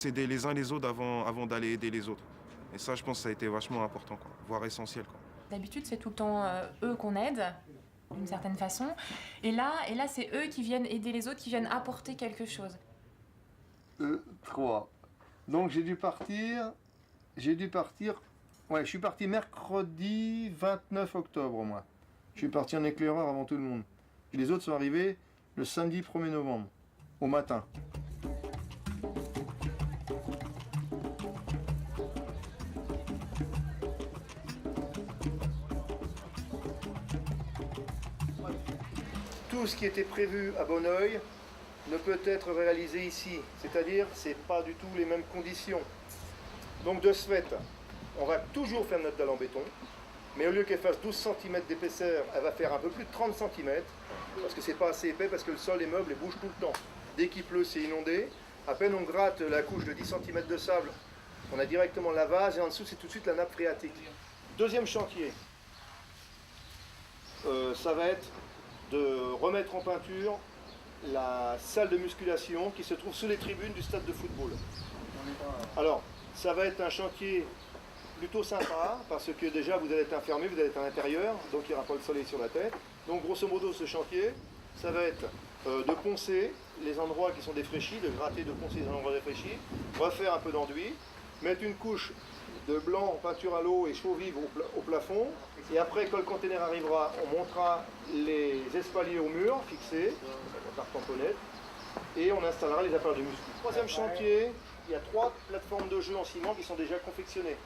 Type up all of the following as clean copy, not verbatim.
s'aider les uns les autres avant d'aller aider les autres. Et ça, je pense que ça a été vachement important, quoi, voire essentiel, quoi. D'habitude, c'est tout le temps eux qu'on aide, d'une certaine façon. Et là, c'est eux qui viennent aider les autres, qui viennent apporter quelque chose. 3. Donc j'ai dû partir. Ouais, je suis parti mercredi 29 octobre, moi. Je suis parti en éclaireur avant tout le monde. Et les autres sont arrivés le samedi 1er novembre, au matin. Tout ce qui était prévu à Bonneuil ne peut être réalisé ici. C'est-à-dire, c'est pas du tout les mêmes conditions. Donc de ce fait, on va toujours faire notre dalle en béton, mais au lieu qu'elle fasse 12 cm d'épaisseur, elle va faire un peu plus de 30 cm, parce que c'est pas assez épais, parce que le sol, les meubles, ils bougent tout le temps. Dès qu'il pleut, c'est inondé. À peine on gratte la couche de 10 cm de sable, on a directement la vase, et en dessous, c'est tout de suite la nappe phréatique. Deuxième chantier, ça va être de remettre en peinture la salle de musculation qui se trouve sous les tribunes du stade de football. Alors, ça va être un chantier plutôt sympa, parce que déjà vous allez être enfermé, vous allez être à l'intérieur, donc il n'y aura pas le soleil sur la tête. Donc grosso modo, ce chantier, ça va être de poncer les endroits qui sont défraîchis, de gratter, de poncer les endroits défraîchis, refaire un peu d'enduit, mettre une couche de blanc en peinture à l'eau et chaud vive au plafond, et après quand le conteneur arrivera, on montera les espaliers au mur fixés, par tamponnette, et on installera les appareils de muscu. Troisième chantier, il y a 3 plateformes de jeu en ciment qui sont déjà confectionnées.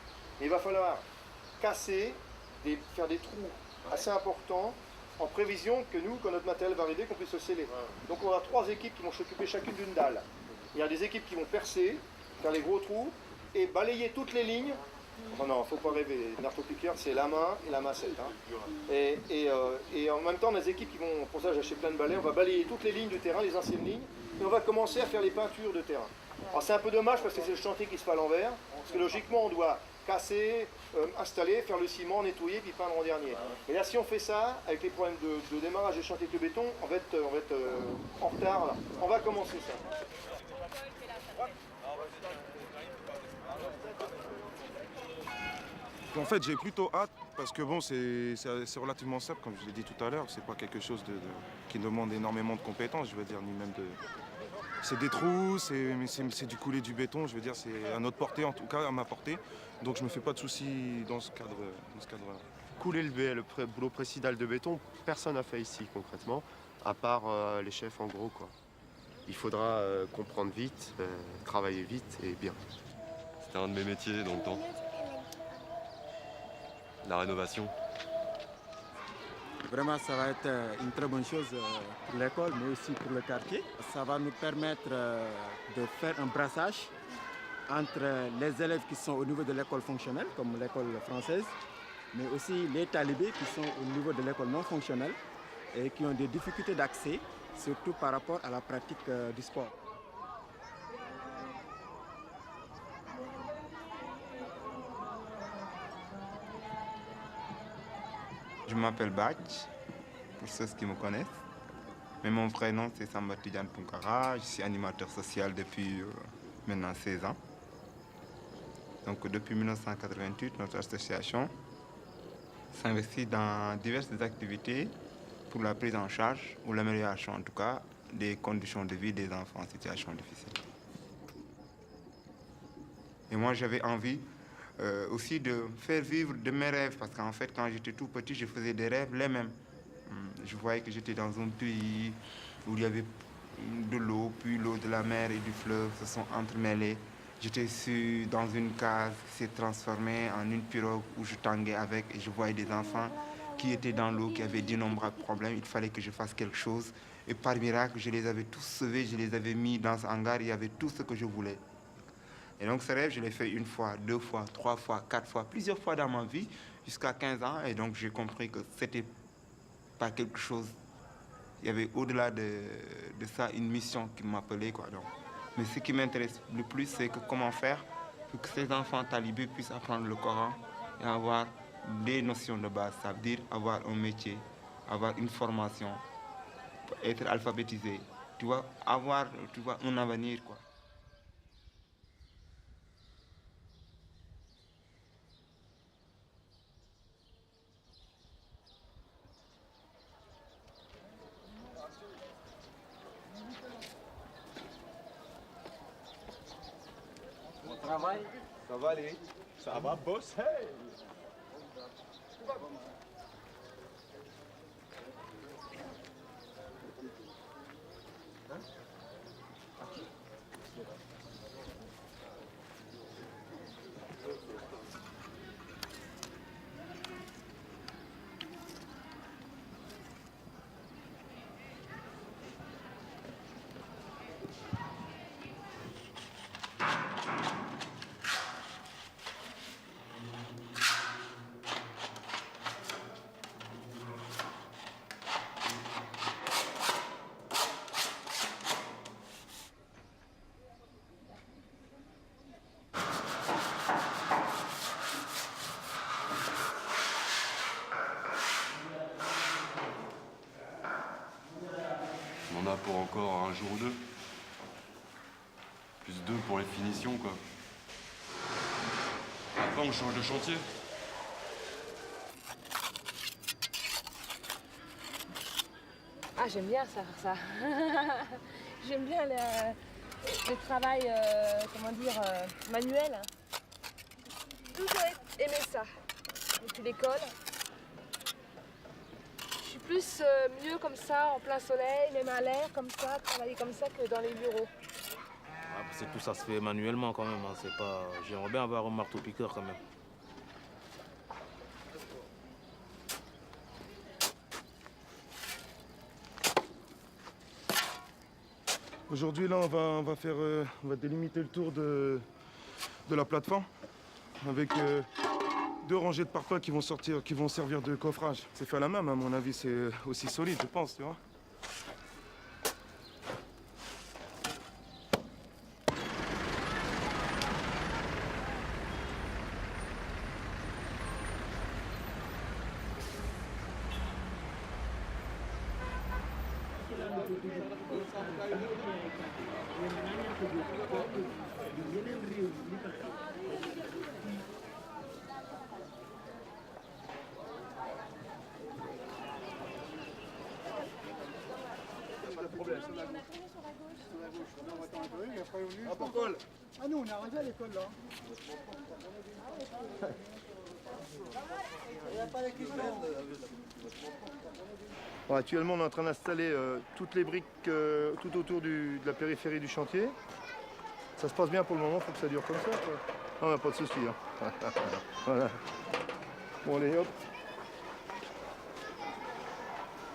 Et il va falloir casser, faire des trous assez importants, en prévision que nous, quand notre matériel va arriver, qu'on puisse le sceller. Donc on aura 3 équipes qui vont s'occuper chacune d'une dalle. Il y a des équipes qui vont percer, faire les gros trous, et balayer toutes les lignes. Oh non, faut pas rêver, une marteau-piqueur c'est la main et la massette. Hein. Et en même temps, des équipes qui vont, pour ça j'ai acheté plein de balais, on va balayer toutes les lignes du terrain, les anciennes lignes, et on va commencer à faire les peintures de terrain. Alors c'est un peu dommage parce que c'est le chantier qui se fait à l'envers, parce que logiquement on doit casser, installer, faire le ciment, nettoyer, puis peindre en dernier. Et là si on fait ça, avec les problèmes de démarrage des chantiers de béton, on va être en retard. Là. On va commencer ça. En fait, j'ai plutôt hâte parce que bon, c'est relativement simple, comme je l'ai dit tout à l'heure. C'est pas quelque chose qui demande énormément de compétences, je veux dire, ni même de. C'est des trous, c'est du couler du béton, je veux dire, c'est à notre portée, en tout cas à ma portée. Donc je me fais pas de soucis dans ce cadre-là. Couler le boulot précis dalle de béton, personne n'a fait ici concrètement, à part les chefs en gros quoi. Il faudra comprendre vite, travailler vite et bien. C'était un de mes métiers dans le temps. La rénovation. Vraiment, ça va être une très bonne chose pour l'école, mais aussi pour le quartier. Ça va nous permettre de faire un brassage entre les élèves qui sont au niveau de l'école fonctionnelle, comme l'école française, mais aussi les talibés qui sont au niveau de l'école non fonctionnelle et qui ont des difficultés d'accès, surtout par rapport à la pratique du sport. Je m'appelle Bach, pour ceux qui me connaissent. Mais mon vrai nom, c'est Samba Tidiane Tunkara. Je suis animateur social depuis maintenant 16 ans. Donc depuis 1988, notre association s'investit dans diverses activités pour la prise en charge, ou l'amélioration en tout cas, des conditions de vie des enfants en situation difficile. Et moi, j'avais envie aussi de faire vivre de mes rêves, parce qu'en fait, quand j'étais tout petit, je faisais des rêves les mêmes. Je voyais que j'étais dans un pays où il y avait de l'eau, puis l'eau de la mer et du fleuve se sont entremêlés. J'étais dans une case qui s'est transformée en une pirogue où je tanguais avec, et je voyais des enfants qui étaient dans l'eau, qui avaient d'innombrables problèmes. Il fallait que je fasse quelque chose. Et par miracle, je les avais tous sauvés, je les avais mis dans ce hangar, il y avait tout ce que je voulais. Et donc ce rêve, je l'ai fait 1 fois, 2 fois, 3 fois, 4 fois, plusieurs fois dans ma vie, jusqu'à 15 ans. Et donc j'ai compris que c'était pas quelque chose. Il y avait au-delà de ça une mission qui m'appelait, quoi. Donc. Mais ce qui m'intéresse le plus, c'est que comment faire pour que ces enfants talibés puissent apprendre le Coran et avoir des notions de base. Ça veut dire avoir un métier, avoir une formation, être alphabétisé. Tu vois, avoir un avenir, quoi. travail. Ça va aller. Ça va bosser. On en a pour encore un jour ou deux. Plus 2 pour les finitions, quoi. Après, on change de chantier. Ah, j'aime bien ça, faire ça. J'aime bien le travail, comment dire, manuel. Toujours aimé ça depuis l'école. Je suis plus mieux comme ça, en plein soleil, même à l'air, comme ça, travailler comme ça que dans les bureaux. Ah, parce que tout ça se fait manuellement quand même. Hein. C'est pas... J'aimerais bien avoir un marteau-piqueur quand même. Aujourd'hui, là, on va délimiter le tour de la plateforme avec 2 rangées de parpaings qui vont servir de coffrage. C'est fait à la main, mais à mon avis, c'est aussi solide, je pense, tu vois. Ah nous on est arrivé à l'école là. Bon, actuellement, on est en train d'installer toutes les briques tout autour de la périphérie du chantier. Ça se passe bien pour le moment, il faut que ça dure comme ça, quoi. Ah, on n'a pas de soucis. Hein. Voilà. Bon, allez, hop.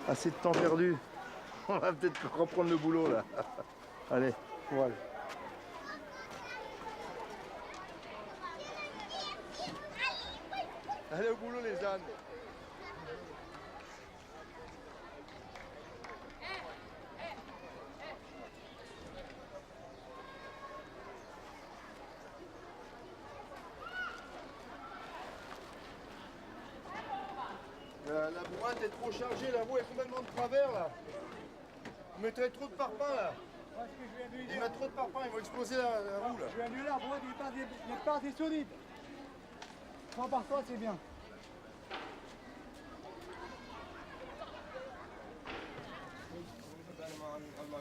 Assez de temps perdu. On va peut-être reprendre le boulot, là. Allez, voilà. Allez au boulot, les ânes. La boîte est trop chargée, la roue est complètement de travers là. Vous mettrez trop de parpaings là. Ils mettent trop de parpaings, ils vont exploser la roue là. Je vais annuler la boîte, il n'est pas assez solide. 3 par 3 c'est bien.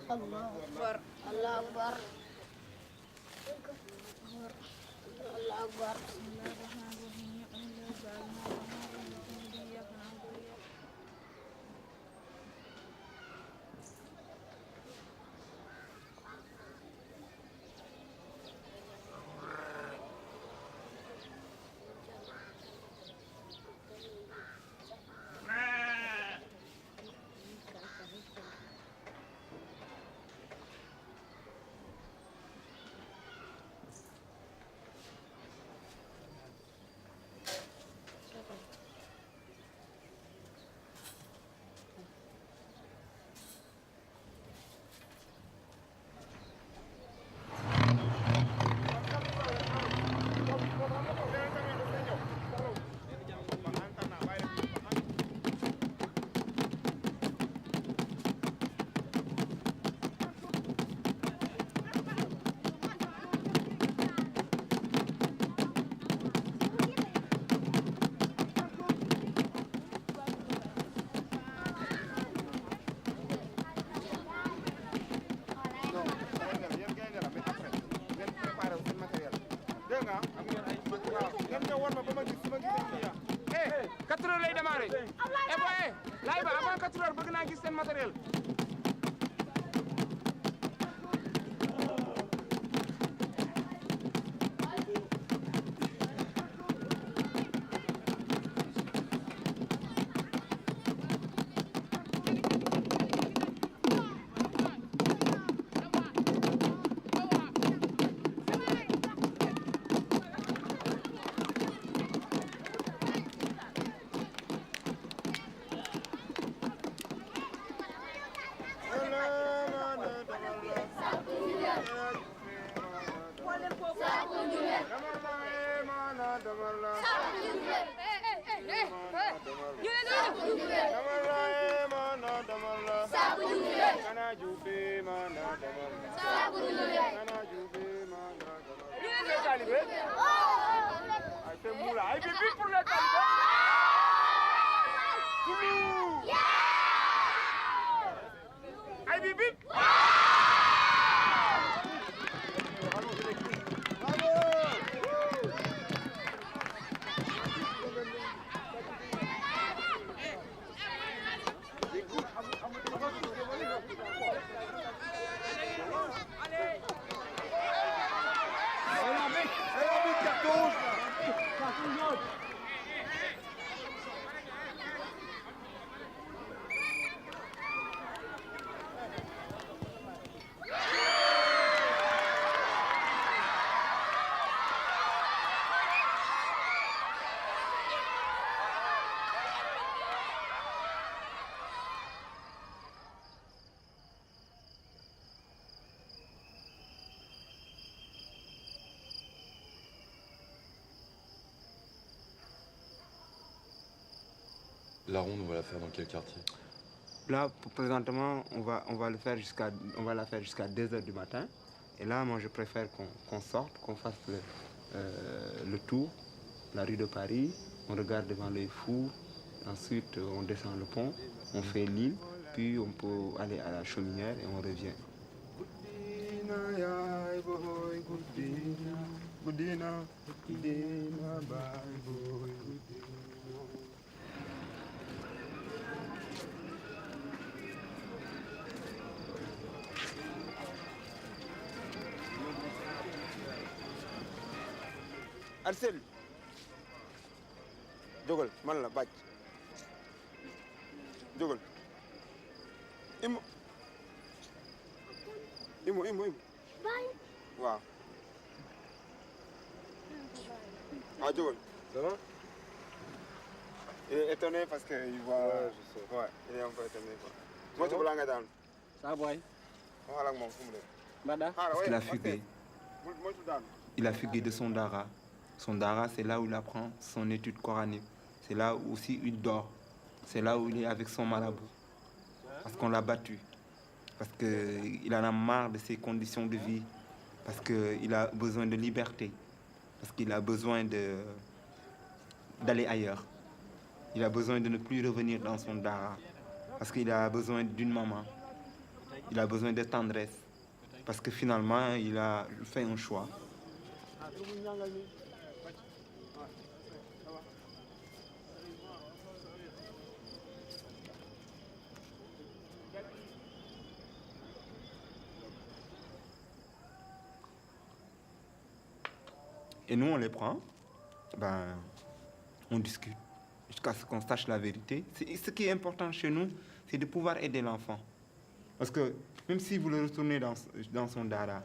Allah Akbar, Allah Akbar. Allah Akbar. dégg nga waaw ngeen ñëw war ma ba ma gis ma gis eh 4 heures lay démarré eh boy laay ba avant 4 heures bëgg naa gis seen matériel. La ronde, on va la faire dans quel quartier? Là, présentement, on va la faire jusqu'à 2 heures du matin. Et là, moi, je préfère qu'on sorte, qu'on fasse le tour, la rue de Paris. On regarde devant les fous. Ensuite, on descend le pont, on fait l'île. Puis, on peut aller à la Chaumière et on revient. Arsène jógal man la bàcc jógal Imo waaw jógal ça va? Il est étonné parce que il voit je sais. Ouais, il est un peu étonné quoi. Moi tu balaa nga daan ça boy waxal ak moom fu mu dem parce qu'il a fugué. Il a fugué de son dara. Son dara, c'est là où il apprend son étude coranique. C'est là où aussi il dort. C'est là où il est avec son marabout. Parce qu'on l'a battu. Parce qu'il en a marre de ses conditions de vie. Parce qu'il a besoin de liberté. Parce qu'il a besoin d'aller ailleurs. Il a besoin de ne plus revenir dans son dara. Parce qu'il a besoin d'une maman. Il a besoin de tendresse. Parce que finalement, il a fait un choix. Et nous, on les prend, on discute jusqu'à ce qu'on sache la vérité. Ce qui est important chez nous, c'est de pouvoir aider l'enfant. Parce que même si vous le retournez dans son dara,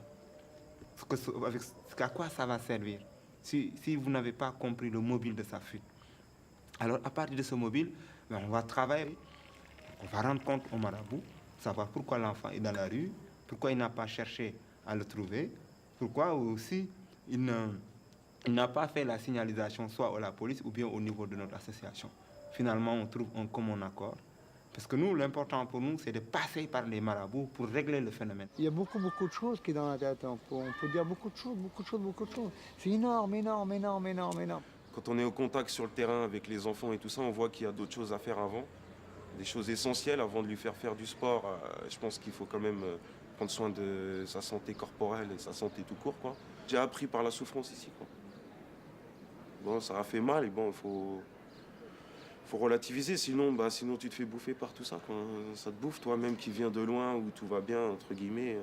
à quoi ça va servir si vous n'avez pas compris le mobile de sa fuite? Alors, à partir de ce mobile, on va travailler, on va rendre compte au marabout, savoir pourquoi l'enfant est dans la rue, pourquoi il n'a pas cherché à le trouver, pourquoi aussi il n'a pas fait la signalisation soit à la police ou bien au niveau de notre association. Finalement, on trouve un commun accord. Parce que nous, l'important pour nous, c'est de passer par les marabouts pour régler le phénomène. Il y a beaucoup de choses qui sont dans la tête. On peut dire beaucoup de choses. C'est énorme. Quand on est au contact sur le terrain avec les enfants et tout ça, on voit qu'il y a d'autres choses à faire avant. Des choses essentielles avant de lui faire du sport. Je pense qu'il faut quand même prendre soin de sa santé corporelle et sa santé tout court, quoi. J'ai appris par la souffrance ici, quoi. Bon, ça a fait mal et bon, il faut relativiser, sinon tu te fais bouffer par tout ça, quoi. Ça te bouffe, toi-même qui viens de loin, où tout va bien, entre guillemets.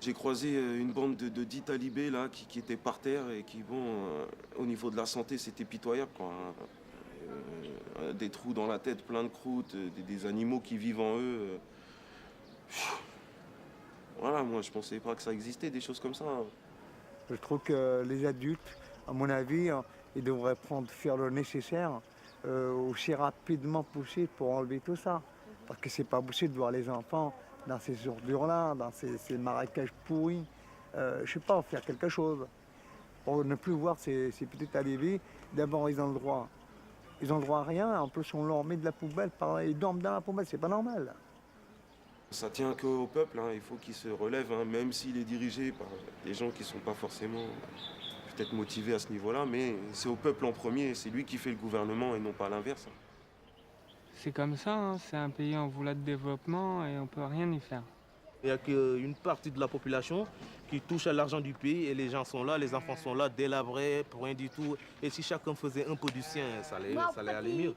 J'ai croisé une bande de 10 talibés là, qui étaient par terre et qui, au niveau de la santé, c'était pitoyable, quoi. Des trous dans la tête, plein de croûtes, des animaux qui vivent en eux. Voilà, moi je pensais pas que ça existait, des choses comme ça. Je trouve que les adultes, à mon avis, ils devraient faire le nécessaire aussi rapidement possible pour enlever tout ça. Parce que c'est pas possible de voir les enfants dans ces ordures-là, dans ces marécages pourris. Je sais pas, faire quelque chose. Pour ne plus voir ces petits talibés, d'abord ils ont le droit. Ils ont le droit à rien, en plus on leur met de la poubelle, ils dorment dans la poubelle, c'est pas normal. Ça tient qu'au peuple, hein. Il faut qu'il se relève, hein, même s'il est dirigé par des gens qui ne sont pas forcément peut-être motivés à ce niveau-là, mais c'est au peuple en premier, c'est lui qui fait le gouvernement et non pas l'inverse. C'est comme ça, hein. C'est un pays en voie de développement et on peut rien y faire. Il n'y a qu'une partie de la population qui touche à l'argent du pays et les gens sont là, les enfants sont là, délabrés, pour rien du tout. Et si chacun faisait un peu du sien, ça allait aller mieux.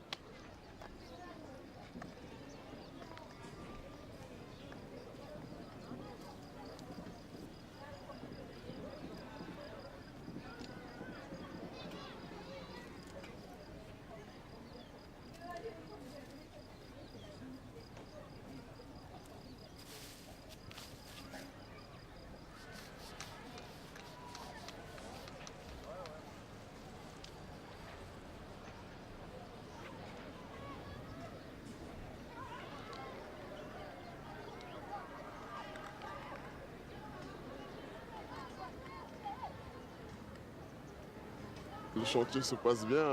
Le chantier se passe bien,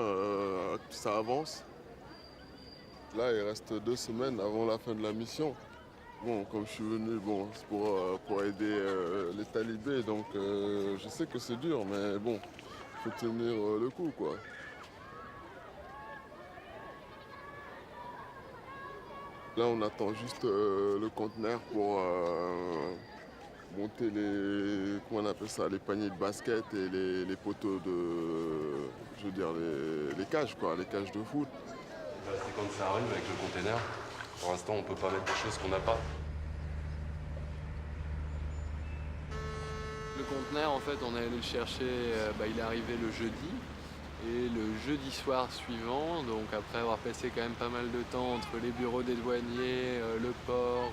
ça avance. Là, il reste 2 semaines avant la fin de la mission. Bon, comme je suis venu, c'est pour aider les talibés, donc je sais que c'est dur, mais bon, il faut tenir le coup, quoi. Là, on attend juste le conteneur pour monter les paniers de basket et les poteaux les cages, quoi, les cages de foot. C'est quand ça arrive avec le container. Pour l'instant, on peut pas mettre des choses qu'on n'a pas. Le conteneur, en fait, on est allé le chercher, il est arrivé le jeudi. Et le jeudi soir suivant, donc après avoir passé quand même pas mal de temps entre les bureaux des douaniers, le port,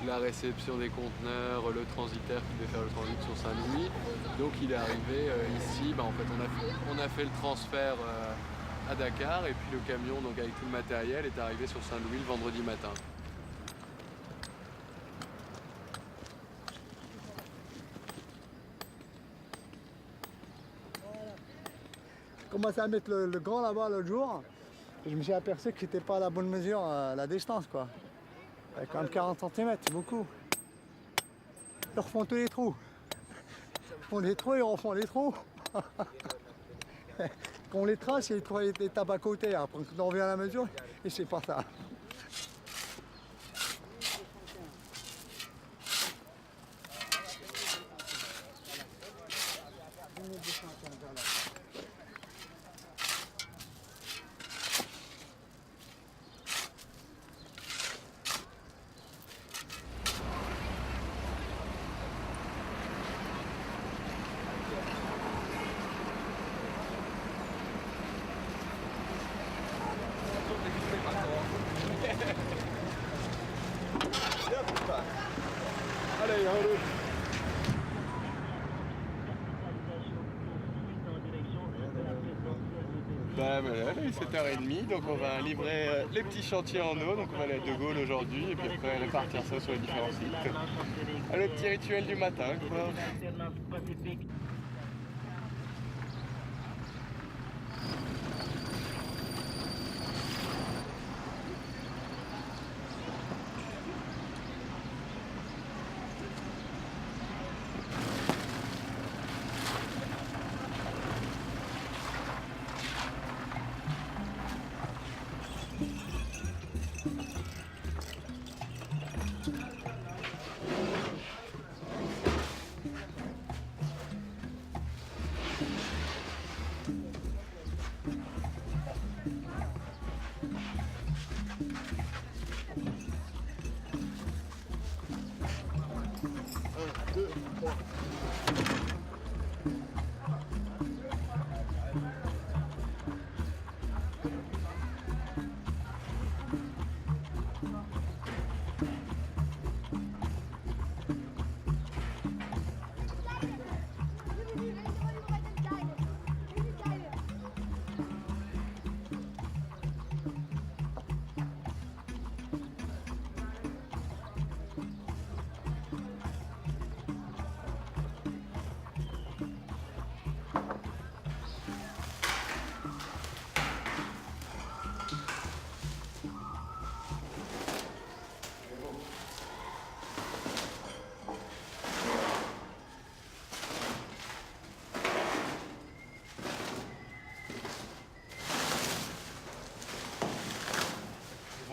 la réception des conteneurs, le transitaire qui devait faire le transit sur Saint-Louis. Donc il est arrivé ici, en fait on a fait le transfert à Dakar et puis le camion donc avec tout le matériel est arrivé sur Saint-Louis le vendredi matin. J'ai commencé à mettre le grand là-bas l'autre jour et je me suis aperçu que c'était pas à la bonne mesure la distance, quoi. Quand même 40 cm, c'est beaucoup. Ils refont tous les trous. Ils font des trous, ils refont les trous. Quand on les trace, ils tapent à côté. Après, quand on revient à la mesure, et c'est pas ça. Allez, en route. Il est 7h30, donc on va livrer les petits chantiers en eau, donc on va aller à De Gaulle aujourd'hui et puis après répartir ça sur les différents sites. Le petit rituel du matin, quoi.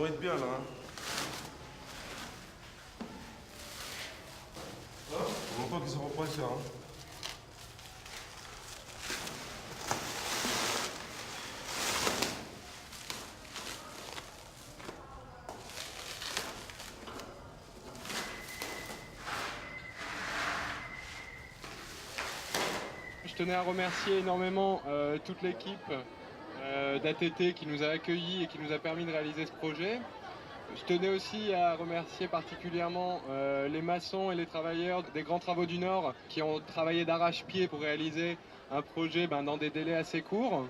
vont être bien là. Hein. On voit pas qu'ils seront pas ça. Hein. Je tenais à remercier énormément toute l'équipe d'ATT qui nous a accueillis et qui nous a permis de réaliser ce projet. Je tenais aussi à remercier particulièrement les maçons et les travailleurs des Grands Travaux du Nord qui ont travaillé d'arrache-pied pour réaliser un projet dans des délais assez courts.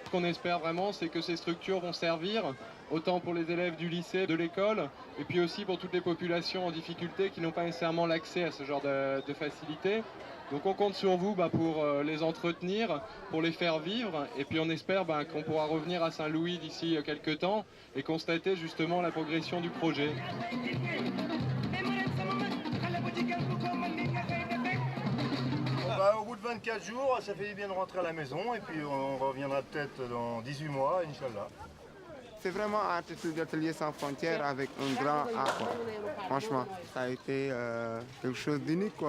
Ce qu'on espère vraiment, c'est que ces structures vont servir autant pour les élèves du lycée, de l'école, et puis aussi pour toutes les populations en difficulté qui n'ont pas nécessairement l'accès à ce genre de facilités. Donc on compte sur vous pour les entretenir, pour les faire vivre, et puis on espère qu'on pourra revenir à Saint-Louis d'ici quelques temps et constater justement la progression du projet. Au bout de 24 jours, ça fait du bien de rentrer à la maison, et puis on reviendra peut-être dans 18 mois, Inch'Allah. C'est vraiment un atelier sans frontières avec un grand A. Franchement, ça a été quelque chose d'unique, quoi.